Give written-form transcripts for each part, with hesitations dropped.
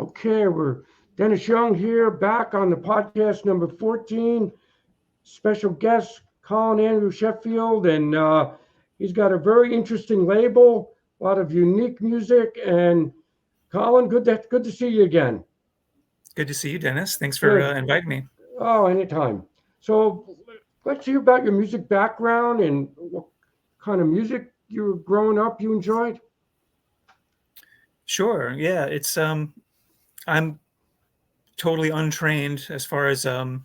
Okay, we're Dennis Young here, back on the podcast number 14. Special guest Colin Andrew Sheffield, and he's got a very interesting label, a lot of unique music. And Colin, good to see you again. Good to see you, Dennis. Thanks for Good. inviting me. Oh, anytime. So let's hear about your music background and what kind of music you were growing up you enjoyed. Sure. Yeah, I'm totally untrained as far as any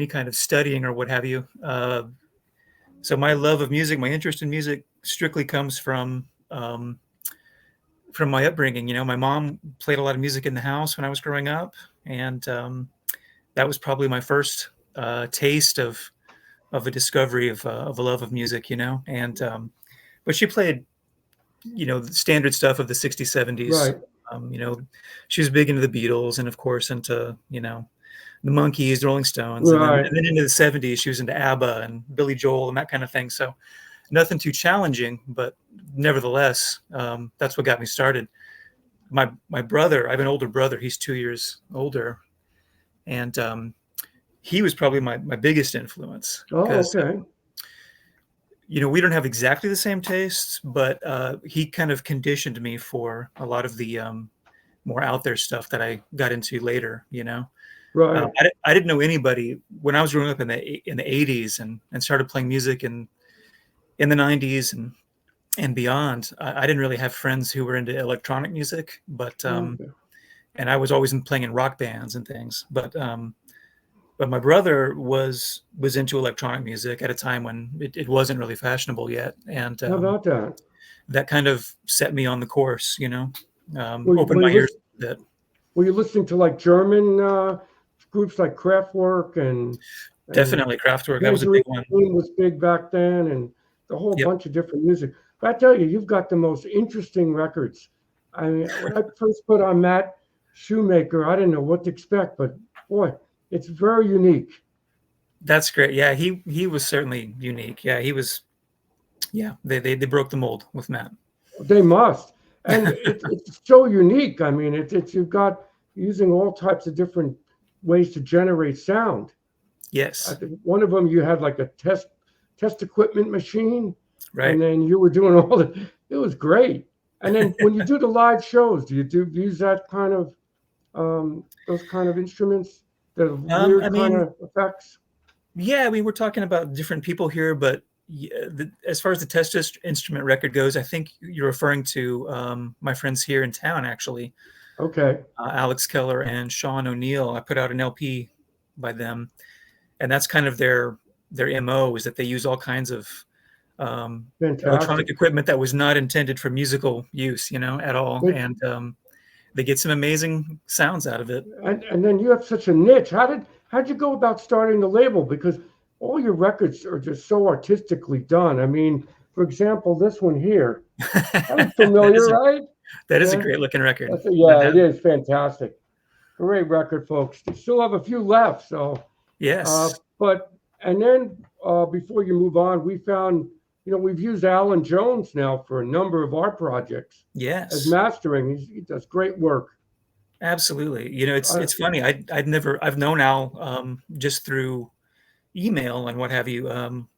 kind of studying or what have you. So my love of music, my interest in music, strictly comes from my upbringing. My mom played a lot of music in the house when I was growing up, and that was probably my first taste of a discovery of a love of music. And but she played the standard stuff of the 60s, 70s. Right, Um, you know, she was big into the Beatles and of course into, the Monkees, the Rolling Stones, and then right. and then into the 70s she was into ABBA and Billy Joel and that kind of thing. So nothing too challenging, but nevertheless, that's what got me started. My brother, I have an older brother, he's 2 years older, and he was probably my biggest influence Oh, because okay. we don't have exactly the same tastes, but he kind of conditioned me for a lot of the more out there stuff that I got into later. Right. I didn't know anybody when I was growing up in the 80s and started playing music in the 90s and beyond. I didn't really have friends who were into electronic music, but Okay. and I was always playing in rock bands and things. But my brother was into electronic music at a time when it wasn't really fashionable yet, and How about that? that kind of set me on the course. Were, Opened were my you ears listen, a bit. were you listening to like German groups like Kraftwerk and Definitely Kraftwerk. That was a Tangerine big one. Dream was big back then, and the whole Yep. bunch of different music. But I tell you, you've got the most interesting records. I mean, when I first put on Matt Shoemaker, I didn't know what to expect, but boy, it's very unique. That's great. Yeah, he was certainly unique. Yeah, he was. Yeah, they broke the mold with Matt. They must, and it's so unique. I mean, it's you've got using all types of different ways to generate sound. I Yes. think one of them you had like a test equipment machine, and Right. then you were doing all the. It was great. And then when you do the live shows, do you use that kind of those kind of instruments, the I weird kind mean, of effects? yeah, I mean, we're talking about different people here, but yeah, as far as the instrument record goes, I think you're referring to my friends here in town, actually, Okay, Alex Keller and Sean O'Neill. I put out an LP by them, and that's kind of their MO is that they use all kinds of electronic fantastic. equipment that was not intended for musical use, at all, But and they get some amazing sounds out of it. and then you have such a niche. How'd you go about starting the label? Because all your records are just so artistically done. I mean, for example, this one here, that was that familiar, is a right? that is a Yeah, great looking record. That yeah, it has, is fantastic. Great record, folks. You still have a few left, so yes, but and then before you move on, we found we've used Alan Jones now for a number of our projects as yes. mastering. He does great work. Absolutely. It's I, it's funny. I've known Al just through email and what have you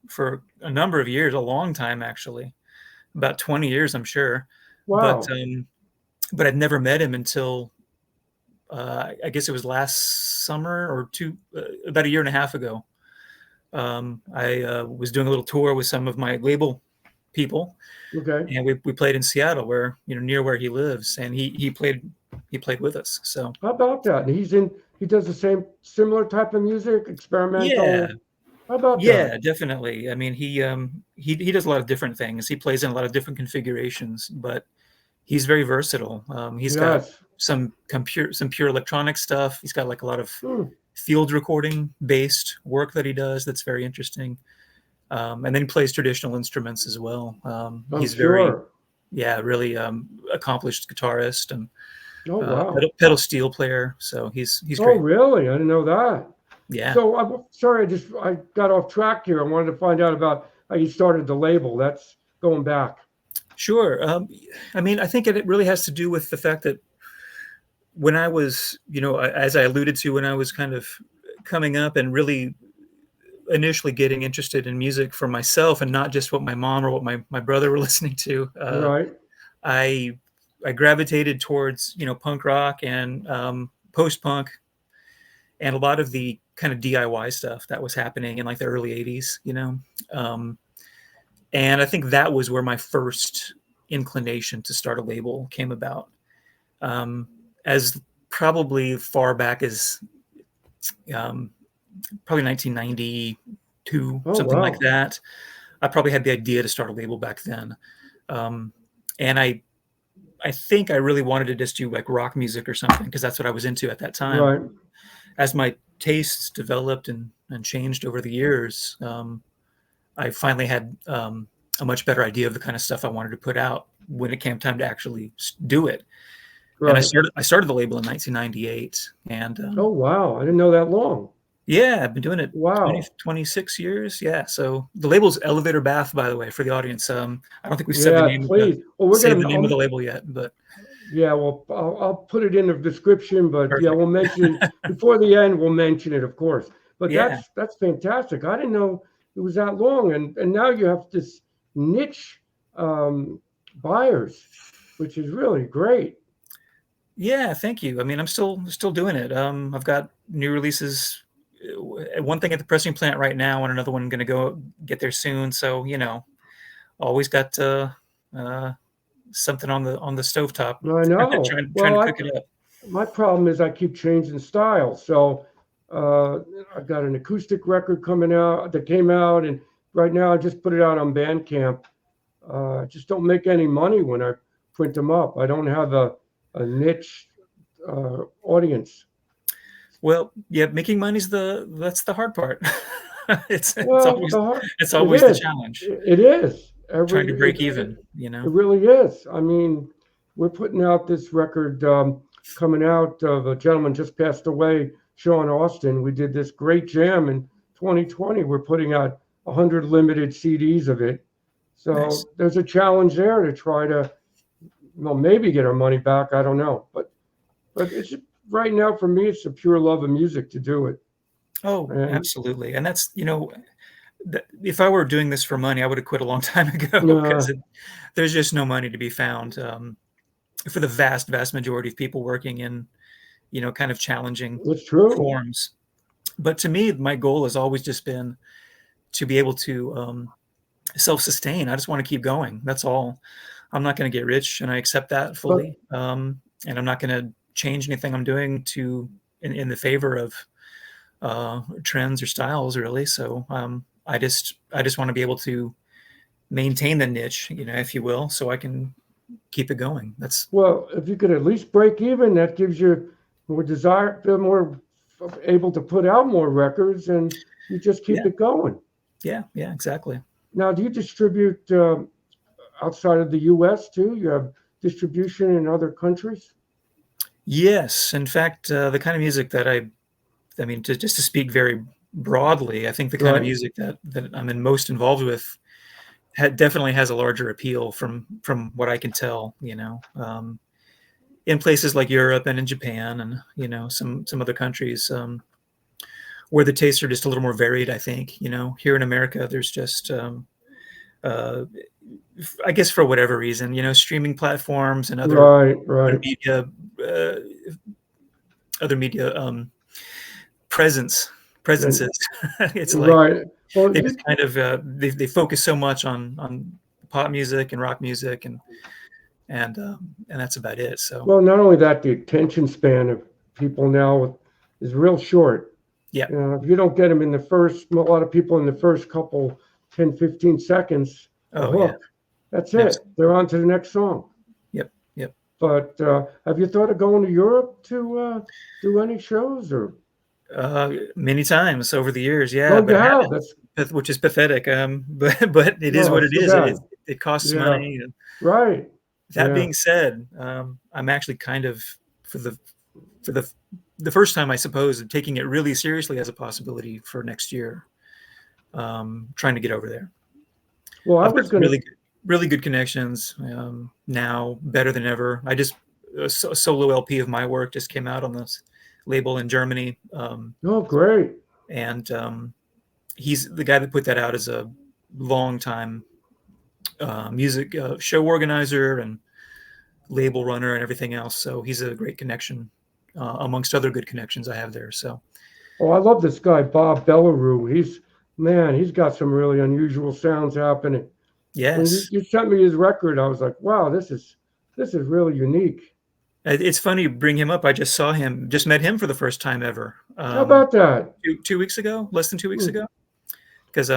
for a number of years, a long time actually, about 20 years, I'm sure. But wow, but I'd never met him until I guess it was last summer or about a year and a half ago. I was doing a little tour with some of my label people, okay. and we played in Seattle, where near where he lives, and he played with us. So How about that? And he does the same similar type of music, yeah. experimental. How about that? Yeah, definitely. I mean, he does a lot of different things. He plays in a lot of different configurations, but he's very versatile. He's got Yes. some pure electronic stuff. He's got like a lot of Hmm, field recording based work that he does that's very interesting. And then he plays traditional instruments as well. I'm He's very, sure. yeah, really accomplished guitarist and Oh wow. pedal steel player. So he's Oh great. really? I didn't know that. Yeah. So I'm sorry, I got off track here. I wanted to find out about how you started the label. That's going back. Sure. I mean, I think it really has to do with the fact that when I was, as I alluded to, when I was kind of coming up and really initially getting interested in music for myself and not just what my mom or what my brother were listening to, Right. I I gravitated towards punk rock and post punk and a lot of the kind of DIY stuff that was happening in like the early '80s, um, and I think that was where my first inclination to start a label came about. Um, as probably far back as um, probably 1992, Oh, something like wow. that. I probably had the idea to start a label back then, um, and I think I really wanted to just do like rock music or something because that's what I was into at that time. Right. As my tastes developed and changed over the years, I finally had a much better idea of the kind of stuff I wanted to put out when it came time to actually do it. And Right. I started the label in 1998, and Oh, wow. I didn't know that long. yeah, I've been doing it Wow. 26 years. Yeah. So the label's Elevator Bath, by the way, for the audience. I don't think we've said Yeah, please. Well, we're say gonna. the name of the label yet, but Yeah, well, I'll put it in the description, but yeah, perfect. we'll mention before the end. We'll mention it, of course. But Yeah. that's fantastic. I didn't know it was that long, and now you have this niche um, buyers, which is really great. Yeah. Thank you. I mean, I'm still doing it. I've got new releases. One thing at the pressing plant right now, and another one going to go get there soon. So always got uh, something on the stovetop, I know. trying Well, to cook it up. my problem is I keep changing styles. So uh, I've got an acoustic record coming out that came out, and right now I just put it out on Bandcamp. I just don't make any money when I print them up. I don't have a niche audience. Well, yeah, making money's that's the hard part. it's Well, always it's it always the is. challenge, It is. trying to break It even, really is. I mean, we're putting out this record coming out of a gentleman just passed away, Sean Austin. We did this great jam in 2020. We're putting out 100 limited CDs of it. Nice. So there's a challenge there to try to, well, maybe get our money back. I don't know, but it's right now for me. It's a pure love of music to do it, Oh, and absolutely. And that's, if I were doing this for money, I would have quit a long time ago uh, because there's just no money to be found for the vast majority of people working in, kind of challenging it's true. forms. But to me, my goal has always just been to be able to self-sustain. I just want to keep going. That's all. I'm not going to get rich, and I accept that But fully. And I'm not going to change anything I'm doing in the favor of trends or styles, really. So I just want to be able to maintain the niche, if you will, so I can keep it going. That's well, if you could at least break even, that gives you more desire, feel more able to put out more records, and you just keep yeah, it going. yeah, exactly. Now, do you distribute outside of the U.S. too? You have distribution in other countries? Yes, in fact, the kind of music that I mean, just to speak very broadly, I think the kind of Right. music that I'm in most involved with definitely has a larger appeal from what I can tell. In places like Europe and in Japan and some other countries where the tastes are just a little more varied. I think here in America, there's just uh, I guess for whatever reason, streaming platforms and Right. other Right. media uh, other media presence presences. And It's like right. Well, they just kind of they focus so much on pop music and rock music and that's about it. So not only that, the attention span of people now is real short. yeah. If you don't get them in the first, a lot of people in the first couple 10, 15 seconds, a Oh yeah. hook, that's it. Absolutely. They're on to the next song. Yep. Yep. But have you thought of going to Europe to do any shows or? Many times over the years, yeah, Oh, you but I have. haven't, That's which is pathetic. But it is no, what it's it too is. bad. It costs Yeah, money. right. That Yeah. being said, I'm actually kind of for the first time, I suppose, taking it really seriously as a possibility for next year. Trying to get over there. Well, I I've got was some gonna. really good connections now, better than ever. I just a solo LP of my work just came out on this label in Germany. Oh, great. And he's the guy that put that out as a long time music show organizer and label runner and everything else. So he's a great connection amongst other good connections I have there. So Oh, I love this guy, Bob Bellarue. He's got some really unusual sounds happening. When yes, you sent me his record, I was like, wow, this is really unique. it's funny you bring him up. I just met him for the first time ever. How about that? 2 weeks ago, less than 2 weeks Hmm. ago, because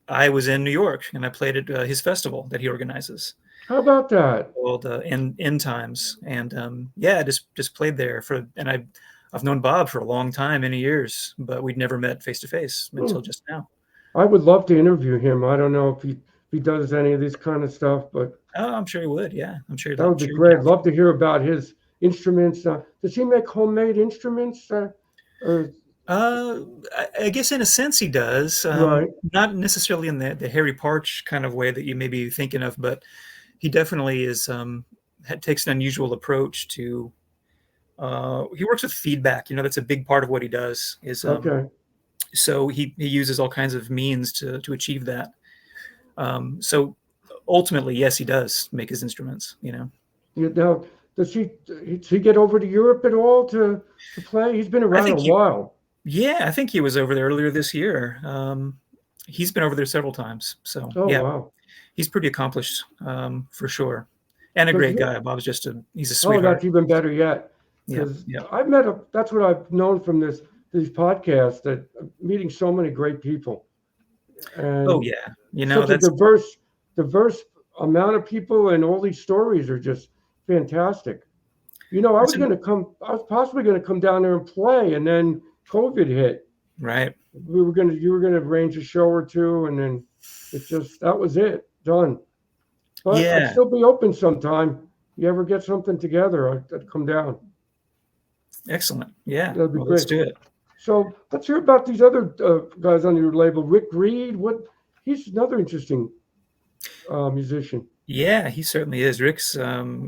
I was in New York and I played at his festival that he organizes How about that? called End Times, and yeah, just played there and I've known Bob for a long time, many years, but we'd never met face to face Hmm. until just now. I would love to interview him. I don't know if he does any of this kind of stuff, but Oh, I'm sure he would. Yeah, that would be Sure he'd be great. down for Love to hear about his instruments. Does he make homemade instruments? Or I guess in a sense he does. right? Not necessarily in the Harry Parch kind of way that you may be thinking of, but he definitely is. Takes an unusual approach to. He works with feedback. That's a big part of what he does. Is Okay. so he uses all kinds of means to achieve that. So ultimately, yes, he does make his instruments. Now, does he get over to Europe at all to play? He's been I around a think he. while. Yeah, I think he was over there earlier this year. He's been over there several times. So Oh yeah, wow. he's pretty accomplished for sure, and a Because great guy. Bob's he's a oh, sweetheart. that's even better yet. Yeah, Because yeah. that's what I've known from these podcasts, that I'm meeting so many great people, Oh and yeah. such a That's diverse amount of people, and all these stories are just fantastic. that's an, I was possibly gonna come down there and play, and then COVID hit. right. You were gonna arrange a show or two, and then that was it, done. But I'd Yeah, still be open sometime. You ever get something together, I'd come down. excellent. Yeah. That'd be Well, let's great. do it. So let's hear about these other guys on your label. Rick Reed, he's another interesting musician. Yeah, he certainly is. Rick's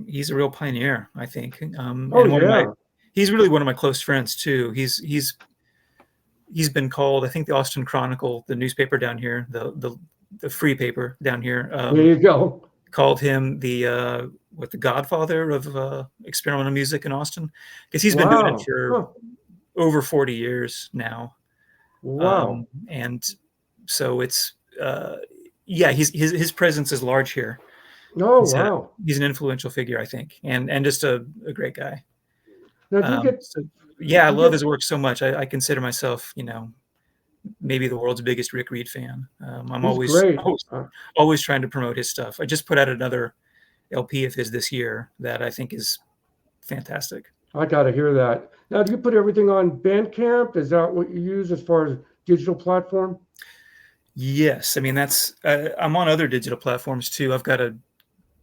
he's a real pioneer, I think. Oh And yeah, he's really one of my close friends too. He's been called, I think, the Austin Chronicle, the newspaper down here, the free paper down here, there you go. called him the Godfather of experimental music in Austin, because he's been doing it Wow. for Huh. over 40 years now. Wow. And so it's yeah, his presence is large here. Oh wow. He's an influential figure, I think, and just a great guy. Now do you get So yeah, I do you love get his work so much. I consider myself, maybe the world's biggest Rick Reed fan. I'm he's great. always trying to promote his stuff. I just put out another LP of his this year that I think is fantastic. I got to hear that. Now, do you put everything on Bandcamp? Is that what you use as far as digital platform? Yes, I mean I'm on other digital platforms too. I've got a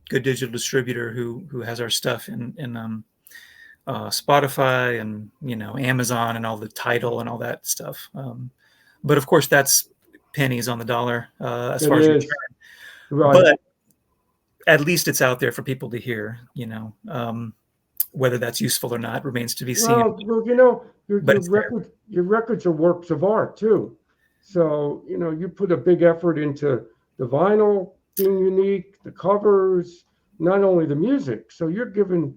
good digital distributor who has our stuff in Spotify and Amazon and all the Tidal and all that stuff. But of course, that's pennies on the dollar as It far as return. is. Right. But at least it's out there for people to hear. Whether that's useful or not remains to be seen. Well, But it's there. your records are works of art too. So, you put a big effort into the vinyl being unique, the covers, not only the music. So you're giving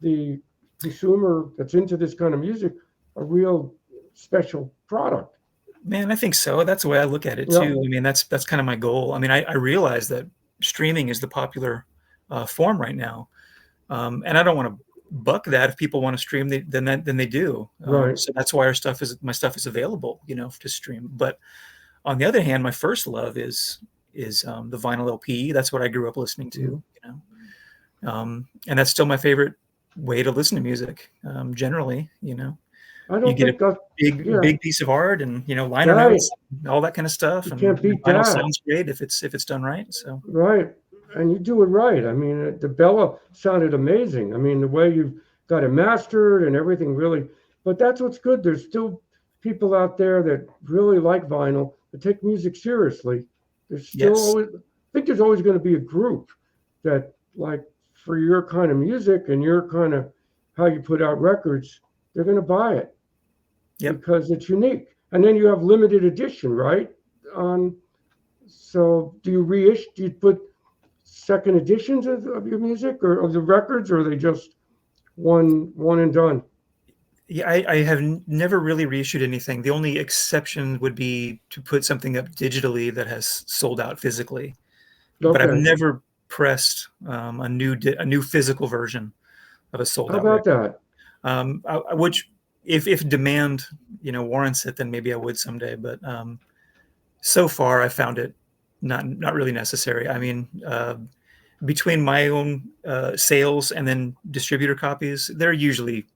the consumer that's into this kind of music a real special product. Man, I think so. That's the way I look at it Yeah. too. I mean, that's kind of my goal. I mean, I realize that streaming is the popular form right now, and I don't want to buck that. If people want to stream, then they do. Right. So that's why my stuff is available, to stream. But on the other hand, my first love is the vinyl LP. That's what I grew up listening to, and that's still my favorite way to listen to music. Generally, I you don't get a think that, yeah, big piece of art and liner right. notes, all that kind of stuff, You and can't beat vinyl that. sounds great if it's done right. So Right. And you do it right. I mean, the Bella sounded amazing. I mean, the way you got it mastered and everything really, but that's what's good. There's still people out there that really like vinyl, that take music seriously. There's still yes, always, I think there's always going to be a group that like for your kind of music and your kind of how you put out records, they're going to buy it Yep. because it's unique. And then you have limited edition, right? On So do you reissue? Do you put second editions of your music or of the records, or are they just one and done? Yeah, I have never really reissued anything. The only exception would be to put something up digitally that has sold out physically. But I've Okay. never pressed a new physical version of a sold How out about record. that? Which, if demand warrants it, then maybe I would someday. But so far, I found it not really necessary. I mean, between my own sales and then distributor copies, they're usually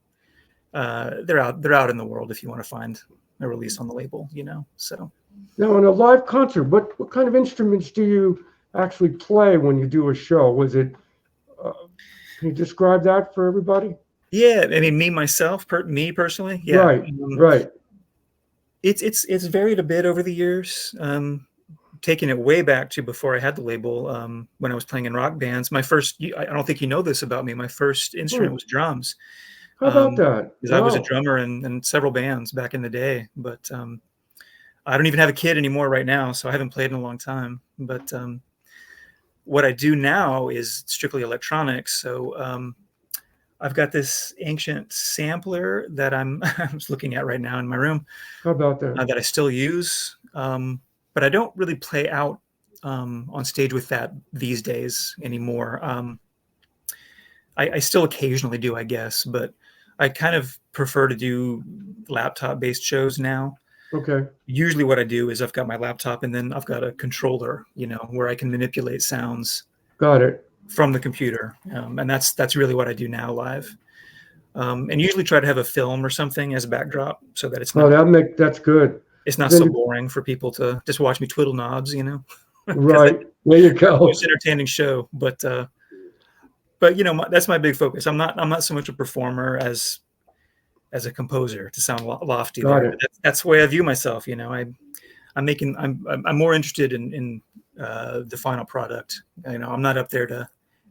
they're out in the world if you want to find a release on the label. So. Now, in a live concert, what kind of instruments do you actually play when you do a show? Was it? Can you describe that for everybody? Yeah, I mean, me personally, yeah. Right. Right. It's varied a bit over the years. Taking it way back to before I had the label, when I was playing in rock bands, I don't think you know this about me. My first instrument was drums. How about that? Because I was a Wow. drummer in several bands back in the day. But I don't even have a kid anymore right now, so I haven't played in a long time. But what I do now is strictly electronics. So I've got this ancient sampler that I'm just looking at right now in my room How about that? that I still use, but I don't really play out on stage with that these days anymore. I still occasionally do, I guess, but I kind of prefer to do laptop-based shows now. Okay. Usually what I do is I've got my laptop and then I've got a controller, where I can manipulate sounds Got it. from the computer. And that's really what I do now live. And usually try to have a film or something as a backdrop so that Oh, that's good. it's not Then so boring for people to just watch me twiddle knobs, because right. There you the go. most entertaining show. But that's my big focus. I'm not so much a performer as a composer, to sound lofty Got there. it. But that's the way I view myself. I'm more interested in the final product. I'm not up there to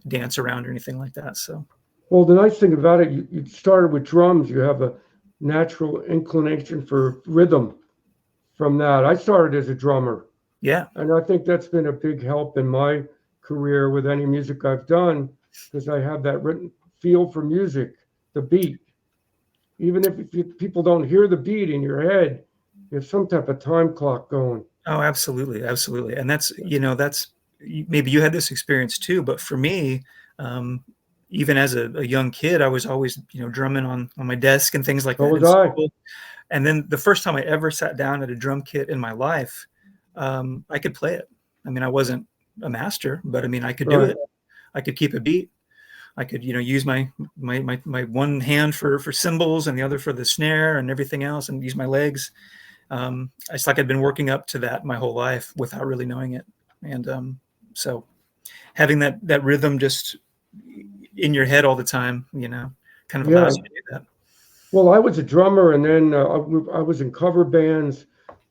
dance around or anything like that. So Well, the nice thing about it, you started with drums. You have a natural inclination for rhythm from that. I started as a drummer, yeah, and I think that's been a big help in my career with any music I've done because I have that written feel for music, the beat. Even if people don't hear the beat in your head, you have some type of time clock going. oh, absolutely, absolutely. And that's maybe you had this experience too, but for me, um, even as a young kid, I was always drumming on my desk and things like So that was in I. school. And then the first time I ever sat down at a drum kit in my life, I could play it. I mean, I wasn't a master, but I mean, I could do Right. it. I could keep a beat. I could, use my one hand for cymbals and the other for the snare and everything else, and use my legs. It's like I'd been working up to that my whole life without really knowing it. And so having that rhythm just in your head all the time, kind of Yeah. allows you to do that. Well, I was a drummer, and then I was in cover bands,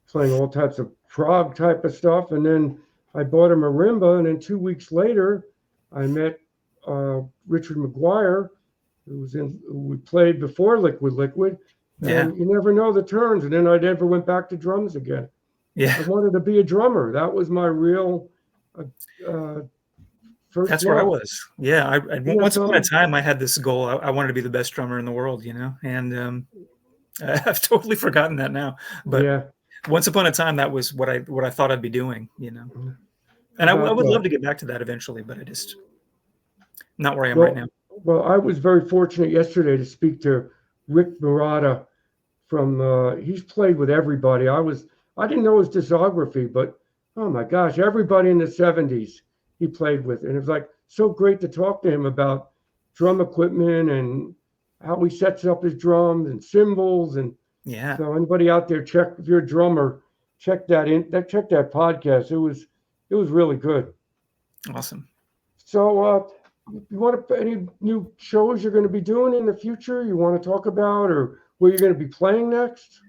playing all types of prog type of stuff. And then I bought a marimba, and then 2 weeks later, I met Richard McGuire, who we played before Liquid, Yeah. and you never know the turns. And then I never went back to drums again. Yeah. I wanted to be a drummer. That was my real first That's love. where I was. Yeah. Once upon a something? time, I had this goal. I wanted to be the best drummer in the world, and I've totally forgotten that now. But Yeah. once upon a time, that was what I thought I'd be doing, And I About would that. love to get back to that eventually, but I just not where I am Well, right now. well, I was very fortunate yesterday to speak to Rick Murata he's played with everybody. I didn't know his discography, but oh my gosh, everybody in the 70s he played with. And it was like so great to talk to him about drum equipment and how he sets up his drums and cymbals. And Yeah. so anybody out there, if you're a drummer, check that podcast. It was really good. Awesome. So you want any new shows you're going to be doing in the future you want to talk about, or where you're going to be playing next?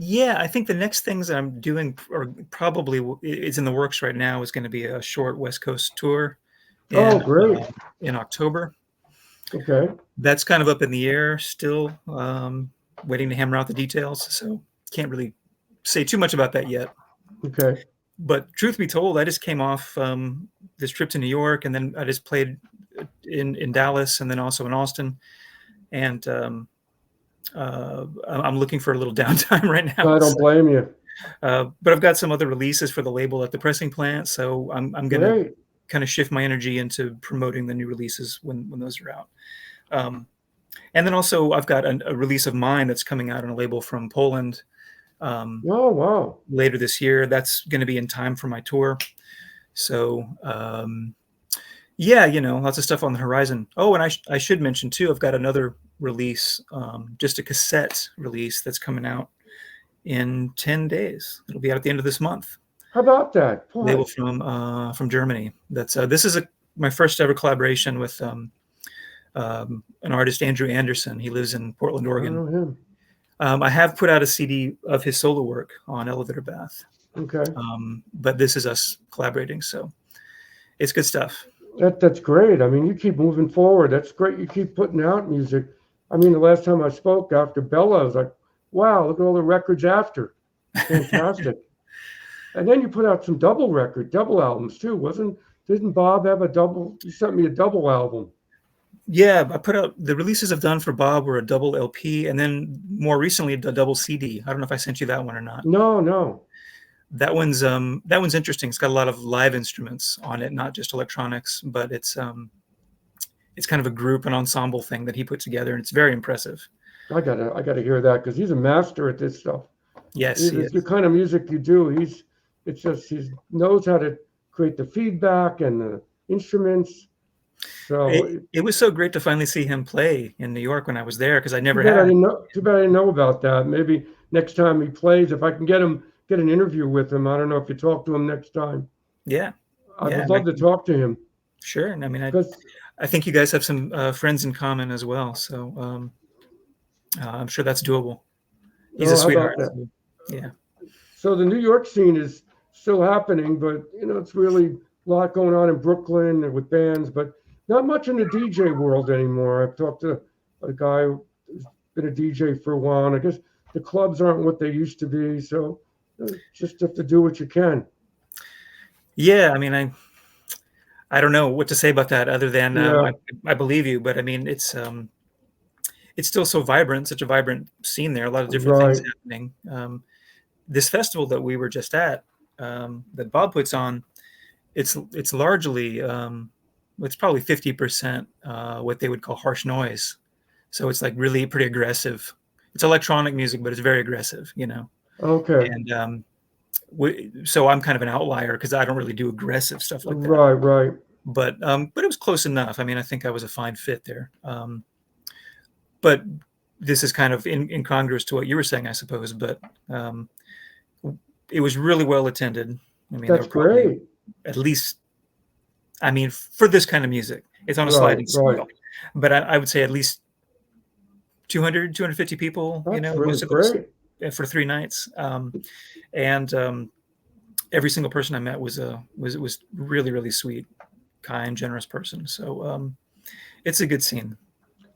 Yeah, I think the next things that I'm doing, or probably is in the works right now, is going to be a short West Coast tour Oh, in great. in October. Okay. That's kind of up in the air still, waiting to hammer out the details. So can't really say too much about that yet. Okay. But truth be told, I just came off this trip to New York, and then I just played in Dallas, and then also in Austin. And I'm looking for a little downtime right now. I don't blame you. But I've got some other releases for the label at the pressing plant, so I'm going to Great. kind of shift my energy into promoting the new releases when those are out. And then also I've got a release of mine that's coming out on a label from Poland Oh, wow. later this year. That's going to be in time for my tour. So yeah, lots of stuff on the horizon. Oh, and I should mention too, I've got another release, just a cassette release that's coming out in 10 days. It'll be out at the end of this month. How about that? Label Boy. from Germany. That's this is my first ever collaboration with an artist, Andrew Anderson. He lives in Portland, I don't Oregon. know him. I have put out a CD of his solo work on Elevator Bath, Okay. but this is us collaborating, so it's good stuff. That's great. I mean, you keep moving forward. That's great. You keep putting out music. I mean, the last time I spoke after Bella, I was like, wow, look at all the records after. Fantastic. And then you put out some double albums too. Didn't Bob have a double? You sent me a double album. Yeah, I put out the releases I've done for Bob were a double LP, and then more recently a double CD. I don't know if I sent you that one or not. No. That one's interesting. It's got a lot of live instruments on it, not just electronics, but it's kind of a group, an ensemble thing that he put together, and it's very impressive. I gotta hear that because he's a master at this stuff. Yes, The kind of music you do, he knows how to create the feedback and the instruments. So it was so great to finally see him play in New York when I was there, because I never too bad had. Too bad I didn't know about that. Maybe next time he plays, if I can get an interview with him. I don't know if you talk to him next time. Yeah, I would love to talk to him. Sure. And I mean, I think you guys have some friends in common as well, so I'm sure that's doable. He's a sweetheart. Yeah. So the New York scene is still happening, but it's really a lot going on in Brooklyn and with bands, but not much in the DJ world anymore. I've talked to a guy who's been a DJ for a while, and I guess the clubs aren't what they used to be. So just have to do what you can. Yeah, I mean, I don't know what to say about that other than I believe you, but I mean, it's still so vibrant, such a vibrant scene there. A lot of different things happening. This festival that we were just at, that Bob puts on, it's largely it's probably 50% what they would call harsh noise. So it's like really pretty aggressive. It's electronic music, but it's very aggressive, Okay. And so I'm kind of an outlier because I don't really do aggressive stuff like that. Right. But it was close enough. I mean, I think I was a fine fit there. But this is kind of incongruous to what you were saying, I suppose. But it was really well attended. I mean, that's great. At least, I mean, for this kind of music, it's on a sliding scale. But I would say at least 200, 250 people. That's most of great. Those for 3 nights. And every single person I met was really, really sweet, kind, generous person. So it's a good scene.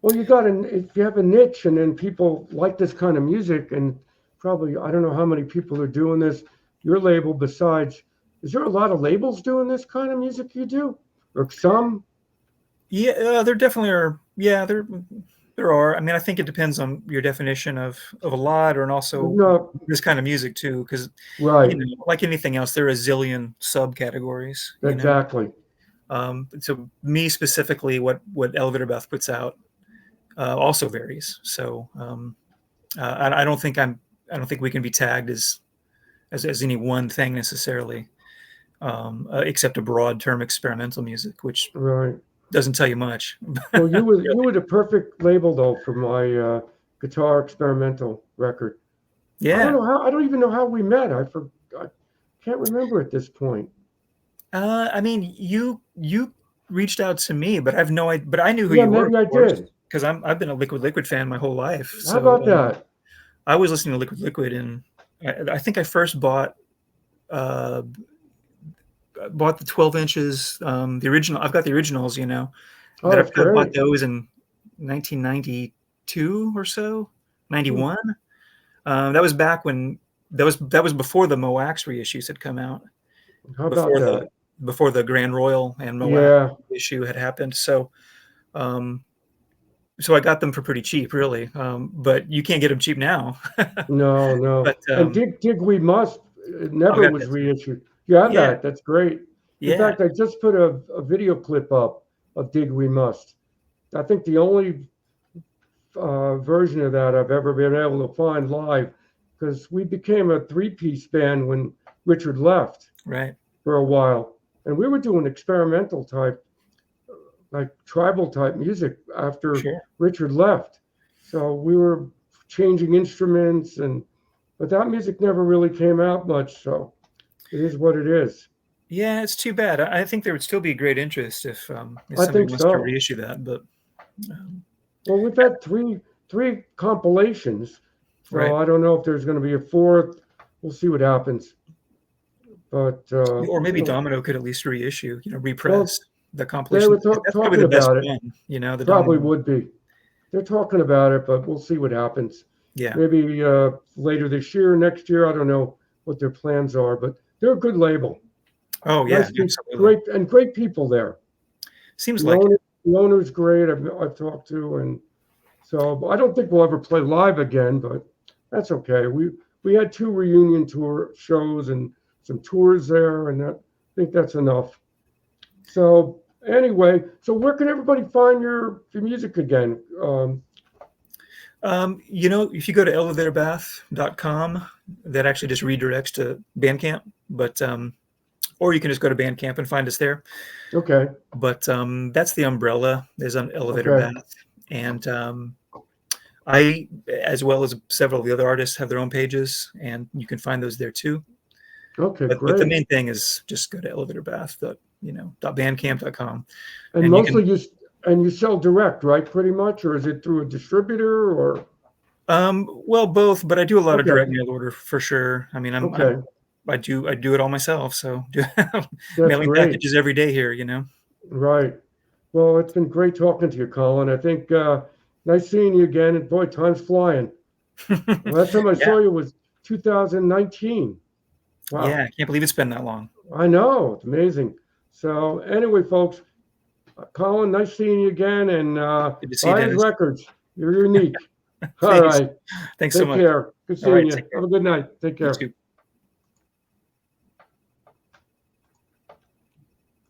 Well, if you have a niche and then people like this kind of music, and probably, I don't know how many people are doing this, your label besides, is there a lot of labels doing this kind of music you do? Or some? Yeah, there definitely are. Yeah, there are. I mean, I think it depends on your definition of a lot, and also this kind of music too, because like anything else, there are a zillion subcategories. Exactly. So me specifically, what Elevator Bath puts out also varies. So I don't think we can be tagged as any one thing necessarily, except a broad term, experimental music, which doesn't tell you much. Well, you were the perfect label though for my guitar experimental record. Yeah. I don't even know how we met. I can't remember at this point. I mean, you reached out to me, but I knew who you were. Maybe I did. Because I've been a Liquid fan my whole life. How about that? I was listening to Liquid in I think I first bought the 12 inches, the original. I've got the originals, you know. Oh, That that's I bought great. those in 1992 or so, 91. That was back when that was before the Moax reissues had come out, How about before that? the Grand Royal and Moax Yeah. issue had happened. So, um, so I got them for pretty cheap, really. But you can't get them cheap now. No, no. But And Dig We Must it I never got was that too. reissued. You have Yeah, that. That's great. In yeah, fact, I just put a video clip up of Dig We Must. I think the only version of that I've ever been able to find live, because we became a three-piece band when Richard left right. for a while, and we were doing experimental type, like tribal type music after Sure. Richard left. So we were changing instruments, and but that music never really came out much. So it is what it is. Yeah, it's too bad. I think there would still be great interest if I somebody think wants to so. reissue that. But um, Well, we've had three compilations, so right, I don't know if there's going to be a fourth. We'll see what happens. But or maybe you know, Domino could at least reissue, well, repress the they compilation. were That's probably talking the best about it. one. The Probably Domino. would be. They're talking about it, but we'll see what happens. Yeah. Maybe later this year, next year. I don't know what their plans are, but they're a good label. Oh yeah, Nice people, absolutely. great people there. Seems The like it. owner, the owner's great. I've talked to, and so I don't think we'll ever play live again, but that's okay. We had two reunion tour shows and some tours there, and I think that's enough. So anyway, so where can everybody find your music again? If you go to elevatorbath.com, that actually just redirects to Bandcamp. But or you can just go to Bandcamp and find us there. Okay, But that's the umbrella. There's an Elevator okay, Bath, and I, as well as several of the other artists, have their own pages, and you can find those there too. okay, But the great. main thing is just go to elevatorbath.bandcamp.com, And and you can. mostly you sell direct, right? Pretty much, or is it through a distributor or? Well, both, but I do a lot of Okay, direct mail order for sure. I mean, okay, I do it all myself, so that's mailing great. packages every day here. Right. Well, it's been great talking to you, Colin. I think nice seeing you again. And boy, time's flying. Last time I Yeah, saw you was 2019. yeah, Wow. I can't believe it's been that long. I know. It's amazing. So anyway, folks, Colin, nice seeing you again. And Good to see you, buy his Dennis. records. You're unique. All Thanks. right. Thanks so Take much. care. Good All seeing right, you. take care. Have a good night. Take You care. too.